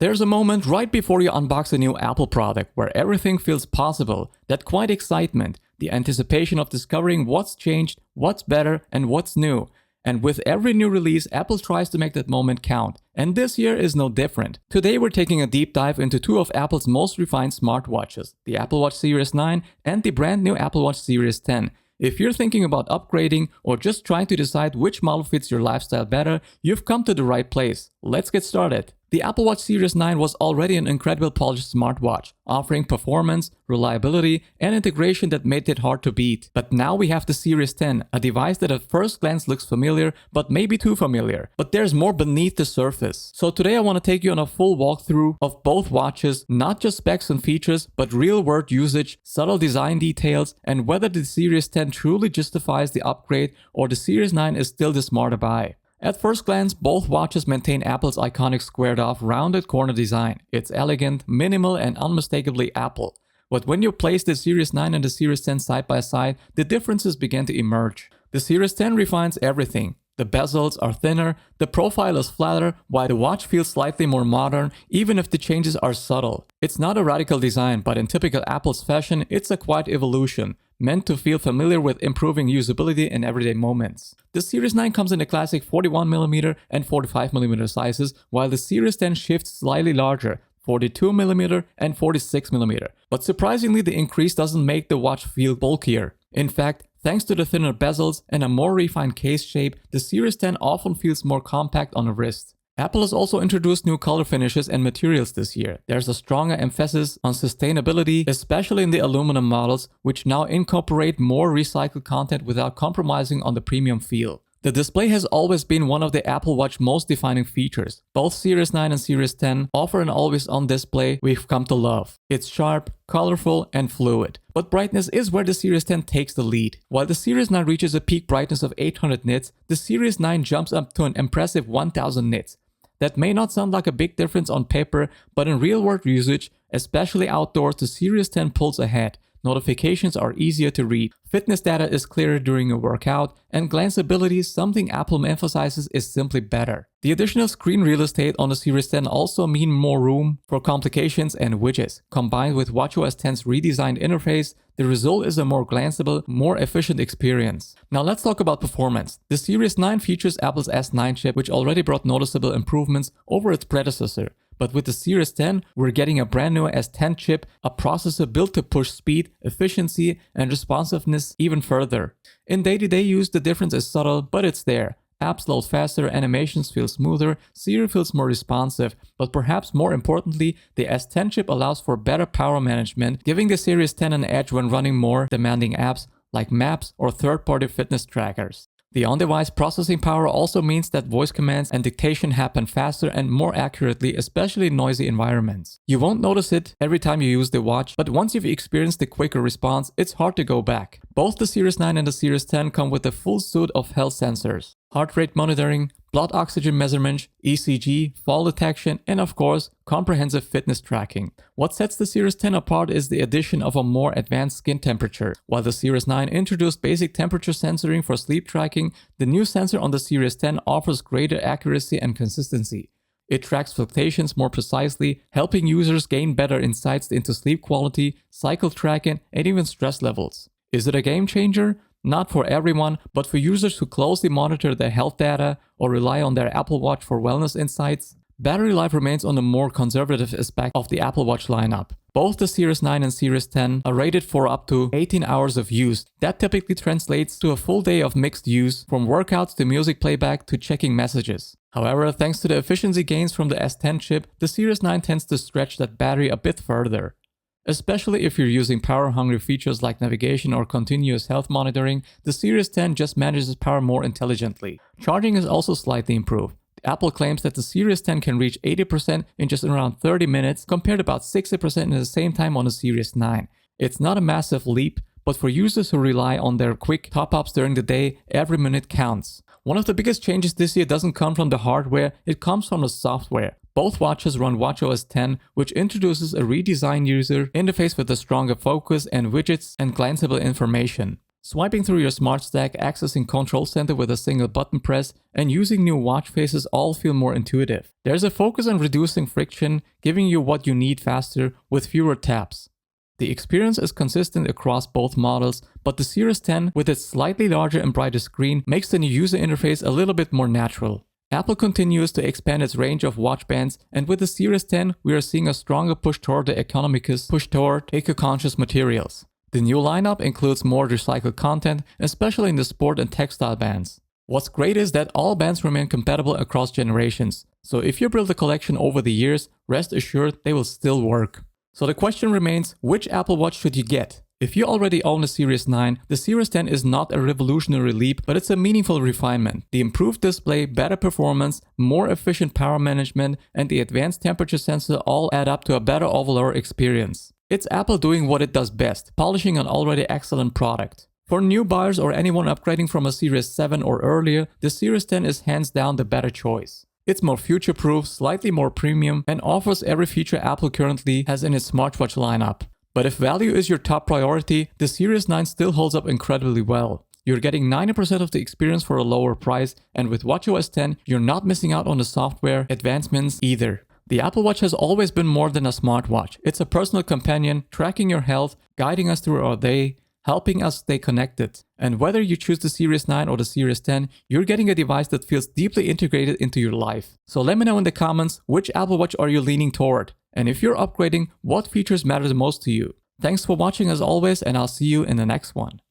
There's a moment right before you unbox a new Apple product where everything feels possible, that quiet excitement, the anticipation of discovering what's changed, what's better, and what's new. And with every new release, Apple tries to make that moment count. And this year is no different. Today we're taking a deep dive into two of Apple's most refined smartwatches, the Apple Watch Series 9 and the brand new Apple Watch Series 10. If you're thinking about upgrading or just trying to decide which model fits your lifestyle better, you've come to the right place. Let's get started. The Apple Watch Series 9 was already an incredible polished smartwatch, offering performance, reliability, and integration that made it hard to beat. But now we have the Series 10, a device that at first glance looks familiar, but maybe too familiar. But there's more beneath the surface. So today I want to take you on a full walkthrough of both watches, not just specs and features, but real-world usage, subtle design details, and whether the Series 10 truly justifies the upgrade or the Series 9 is still the smarter buy. At first glance, both watches maintain Apple's iconic squared-off, rounded corner design. It's elegant, minimal, and unmistakably Apple. But when you place the Series 9 and the Series 10 side by side, the differences begin to emerge. The Series 10 refines everything. The bezels are thinner, the profile is flatter, while the watch feels slightly more modern, even if the changes are subtle. It's not a radical design, but in typical Apple's fashion, it's a quiet evolution, meant to feel familiar with improving usability in everyday moments. The Series 9 comes in the classic 41mm and 45mm sizes, while the Series 10 shifts slightly larger, 42mm and 46mm. But surprisingly, the increase doesn't make the watch feel bulkier. In fact, thanks to the thinner bezels and a more refined case shape, the Series 10 often feels more compact on the wrist. Apple has also introduced new color finishes and materials this year. There's a stronger emphasis on sustainability, especially in the aluminum models, which now incorporate more recycled content without compromising on the premium feel. The display has always been one of the Apple Watch most defining features. Both Series 9 and Series 10 offer an always-on display we've come to love. It's sharp, colorful, and fluid. But brightness is where the Series 10 takes the lead. While the Series 9 reaches a peak brightness of 800 nits, the Series 9 jumps up to an impressive 1000 nits. That may not sound like a big difference on paper, but in real-world usage, especially outdoors, the Series 10 pulls ahead. Notifications are easier to read, fitness data is clearer during a workout, and glanceability, something Apple emphasizes, is simply better. The additional screen real estate on the Series 10 also mean more room for complications and widgets. Combined with watchOS 10's redesigned interface, the result is a more glanceable, more efficient experience. Now let's talk about performance. The Series 9 features Apple's S9 chip, which already brought noticeable improvements over its predecessor. But with the Series 10, we're getting a brand new S10 chip, a processor built to push speed, efficiency, and responsiveness even further. In day-to-day use, the difference is subtle, but it's there. Apps load faster, animations feel smoother, Siri feels more responsive, but perhaps more importantly, the S10 chip allows for better power management, giving the Series 10 an edge when running more demanding apps like Maps or third-party fitness trackers. The on-device processing power also means that voice commands and dictation happen faster and more accurately, especially in noisy environments. You won't notice it every time you use the watch, but once you've experienced the quicker response, it's hard to go back. Both the Series 9 and the Series 10 come with a full suite of health sensors: heart rate monitoring, blood oxygen measurement, ECG, fall detection, and of course, comprehensive fitness tracking. What sets the Series 10 apart is the addition of a more advanced skin temperature. While the Series 9 introduced basic temperature sensoring for sleep tracking, the new sensor on the Series 10 offers greater accuracy and consistency. It tracks fluctuations more precisely, helping users gain better insights into sleep quality, cycle tracking, and even stress levels. Is it a game changer? Not for everyone, but for users who closely monitor their health data or rely on their Apple Watch for wellness insights. Battery life remains on the more conservative aspect of the Apple Watch lineup. Both the Series 9 and Series 10 are rated for up to 18 hours of use. That typically translates to a full day of mixed use, from workouts to music playback to checking messages. However, thanks to the efficiency gains from the S10 chip, the Series 9 tends to stretch that battery a bit further. Especially if you're using power-hungry features like navigation or continuous health monitoring, the Series 10 just manages power more intelligently. Charging is also slightly improved. Apple claims that the Series 10 can reach 80% in just around 30 minutes, compared to about 60% in the same time on the Series 9. It's not a massive leap, but for users who rely on their quick top-ups during the day, every minute counts. One of the biggest changes this year doesn't come from the hardware, it comes from the software. Both watches run watchOS 10, which introduces a redesigned user interface with a stronger focus and widgets and glanceable information. Swiping through your smart stack, accessing Control Center with a single button press, and using new watch faces all feel more intuitive. There's a focus on reducing friction, giving you what you need faster with fewer taps. The experience is consistent across both models, but the Series 10 with its slightly larger and brighter screen makes the new user interface a little bit more natural. Apple continues to expand its range of watch bands, and with the Series 10 we are seeing a stronger push toward the eco-conscious materials. The new lineup includes more recycled content, especially in the sport and textile bands. What's great is that all bands remain compatible across generations, so if you build a collection over the years, rest assured they will still work. So the question remains, which Apple Watch should you get? If you already own a Series 9, the Series 10 is not a revolutionary leap, but it's a meaningful refinement. The improved display, better performance, more efficient power management, and the advanced temperature sensor all add up to a better overall experience. It's Apple doing what it does best, polishing an already excellent product. For new buyers or anyone upgrading from a Series 7 or earlier, the Series 10 is hands down the better choice. It's more future-proof, slightly more premium, and offers every feature Apple currently has in its smartwatch lineup. But if value is your top priority, the Series 9 still holds up incredibly well. You're getting 90% of the experience for a lower price, and with watchOS 10, you're not missing out on the software advancements either. The Apple Watch has always been more than a smartwatch. It's a personal companion, tracking your health, guiding us through our day, helping us stay connected. And whether you choose the Series 9 or the Series 10, you're getting a device that feels deeply integrated into your life. So let me know in the comments, which Apple Watch are you leaning toward? And if you're upgrading, what features matter the most to you? Thanks for watching as always, and I'll see you in the next one.